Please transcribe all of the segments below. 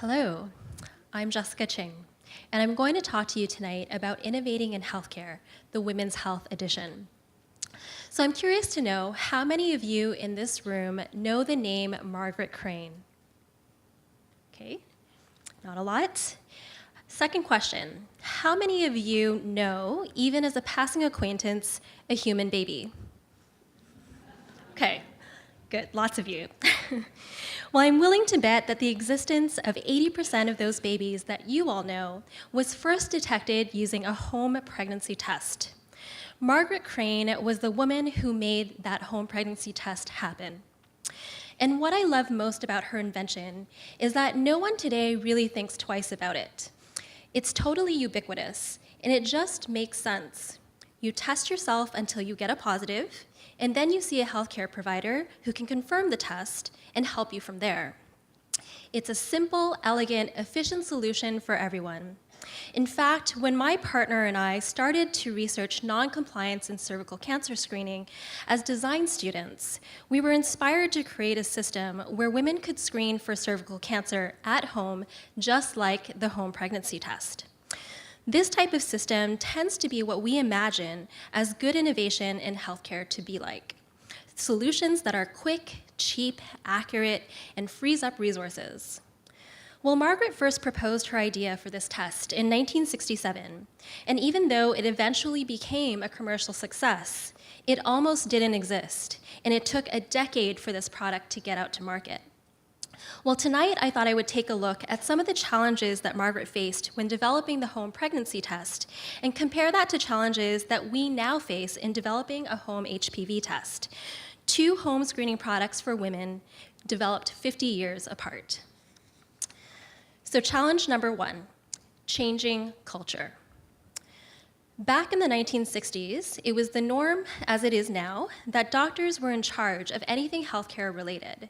Hello, I'm Jessica Ching, and I'm going to talk to you tonight about innovating in healthcare, the Women's Health Edition. So I'm curious to know how many of you in this room know the name Margaret Crane? Okay, not a lot. Second question, how many of you know, even as a passing acquaintance, a human baby? Okay, good, lots of you. Well, I'm willing to bet that the existence of 80% of those babies that you all know was first detected using a home pregnancy test. Margaret Crane was the woman who made that home pregnancy test happen. And what I love most about her invention is that no one today really thinks twice about it. It's totally ubiquitous, and it just makes sense. You test yourself until you get a positive, and then you see a healthcare provider who can confirm the test and help you from there. It's a simple, elegant, efficient solution for everyone. In fact, when my partner and I started to research non-compliance in cervical cancer screening as design students, we were inspired to create a system where women could screen for cervical cancer at home, just like the home pregnancy test. This type of system tends to be what we imagine as good innovation in healthcare to be like. Solutions that are quick, cheap, accurate, and frees up resources. Well, Margaret first proposed her idea for this test in 1967, and even though it eventually became a commercial success, it almost didn't exist, and it took a decade for this product to get out to market. Well, tonight I thought I would take a look at some of the challenges that Margaret faced when developing the home pregnancy test and compare that to challenges that we now face in developing a home HPV test, two home screening products for women developed 50 years apart. So challenge number one, changing culture. Back in the 1960s, it was the norm, as it is now, that doctors were in charge of anything healthcare related.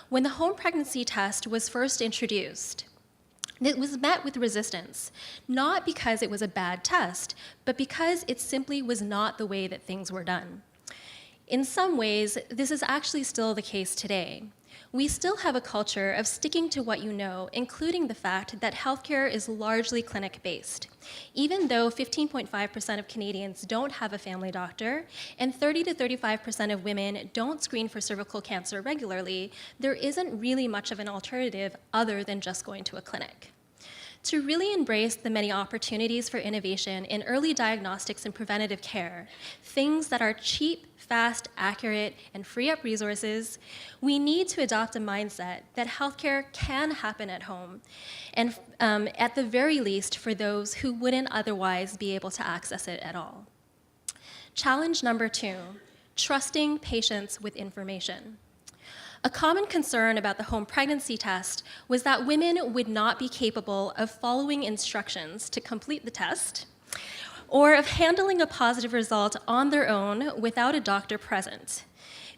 When the home pregnancy test was first introduced, it was met with resistance, not because it was a bad test, but because it simply was not the way that things were done. In some ways, this is actually still the case today. We still have a culture of sticking to what you know, including the fact that healthcare is largely clinic-based. Even though 15.5% of Canadians don't have a family doctor, and 30 to 35% of women don't screen for cervical cancer regularly, there isn't really much of an alternative other than just going to a clinic. To really embrace the many opportunities for innovation in early diagnostics and preventative care, things that are cheap, fast, accurate, and free up resources, we need to adopt a mindset that healthcare can happen at home, and at the very least for those who wouldn't otherwise be able to access it at all. Challenge number two, trusting patients with information. A common concern about the home pregnancy test was that women would not be capable of following instructions to complete the test, or of handling a positive result on their own without a doctor present.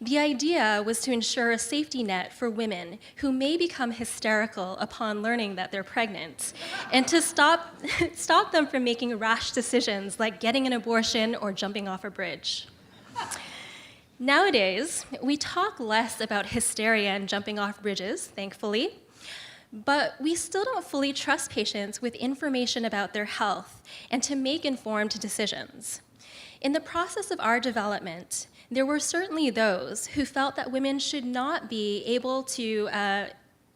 The idea was to ensure a safety net for women who may become hysterical upon learning that they're pregnant, and to stop them from making rash decisions like getting an abortion or jumping off a bridge. Nowadays, we talk less about hysteria and jumping off bridges, thankfully, but we still don't fully trust patients with information about their health and to make informed decisions. In the process of our development, there were certainly those who felt that women should not be able to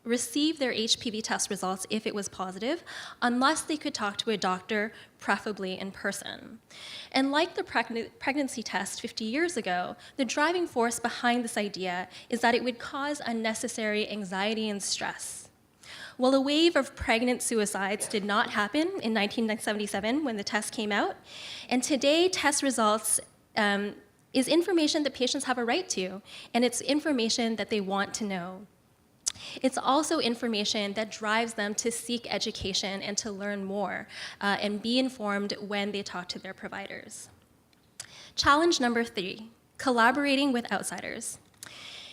receive their HPV test results if it was positive, unless they could talk to a doctor, preferably in person. And like the pregnancy test 50 years ago, the driving force behind this idea is that it would cause unnecessary anxiety and stress. Well, a wave of pregnant suicides did not happen in 1977 when the test came out, and today test results is information that patients have a right to, and it's information that they want to know. It's also information that drives them to seek education and to learn more and be informed when they talk to their providers. Challenge number three, collaborating with outsiders.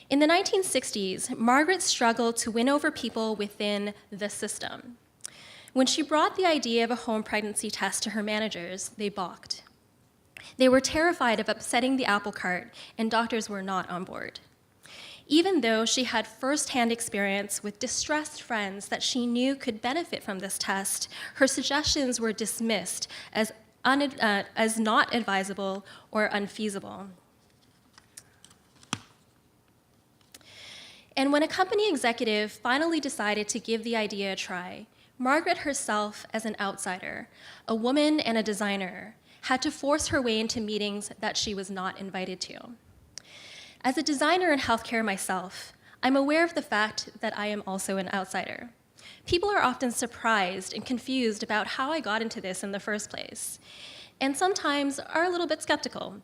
In the 1960s, Margaret struggled to win over people within the system. When she brought the idea of a home pregnancy test to her managers, they balked. They were terrified of upsetting the apple cart, and doctors were not on board. Even though she had firsthand experience with distressed friends that she knew could benefit from this test, her suggestions were dismissed as not advisable or unfeasible. And when a company executive finally decided to give the idea a try, Margaret herself, as an outsider, a woman and a designer, had to force her way into meetings that she was not invited to. As a designer in healthcare myself, I'm aware of the fact that I am also an outsider. People are often surprised and confused about how I got into this in the first place, and sometimes are a little bit skeptical.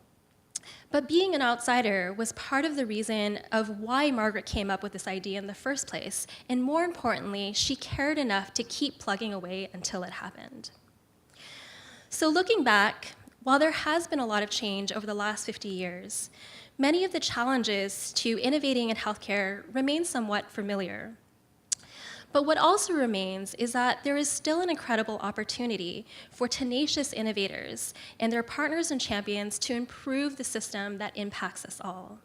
But being an outsider was part of the reason of why Margaret came up with this idea in the first place, and more importantly, she cared enough to keep plugging away until it happened. So looking back, while there has been a lot of change over the last 50 years, many of the challenges to innovating in healthcare remain somewhat familiar. But what also remains is that there is still an incredible opportunity for tenacious innovators and their partners and champions to improve the system that impacts us all.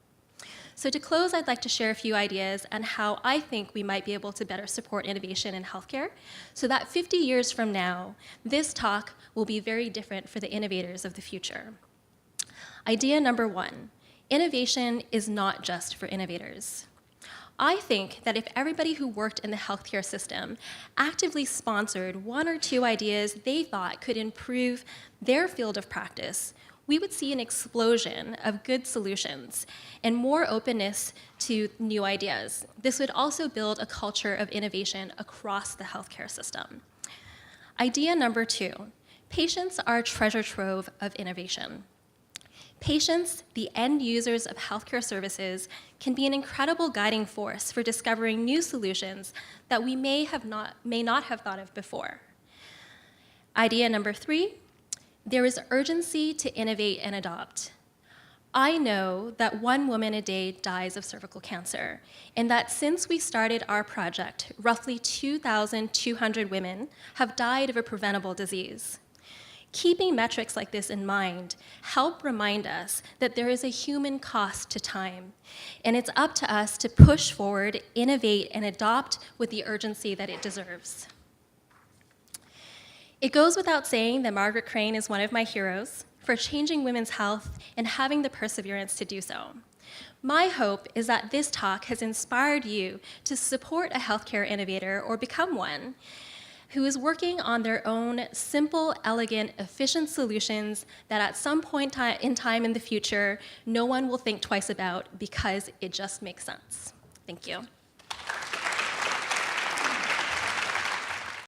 So to close, I'd like to share a few ideas on how I think we might be able to better support innovation in healthcare so that 50 years from now, this talk will be very different for the innovators of the future. Idea number one, innovation is not just for innovators. I think that if everybody who worked in the healthcare system actively sponsored one or two ideas they thought could improve their field of practice, we would see an explosion of good solutions and more openness to new ideas. This would also build a culture of innovation across the healthcare system. Idea number two, patients are a treasure trove of innovation. Patients, the end users of healthcare services, can be an incredible guiding force for discovering new solutions that we may not have thought of before. Idea number three, there is urgency to innovate and adopt. I know that 1 woman a day dies of cervical cancer, and that since we started our project, roughly 2,200 women have died of a preventable disease. Keeping metrics like this in mind help remind us that there is a human cost to time, and it's up to us to push forward, innovate, and adopt with the urgency that it deserves. It goes without saying that Margaret Crane is one of my heroes for changing women's health and having the perseverance to do so. My hope is that this talk has inspired you to support a healthcare innovator or become one who is working on their own simple, elegant, efficient solutions that at some point in time in the future, no one will think twice about because it just makes sense. Thank you.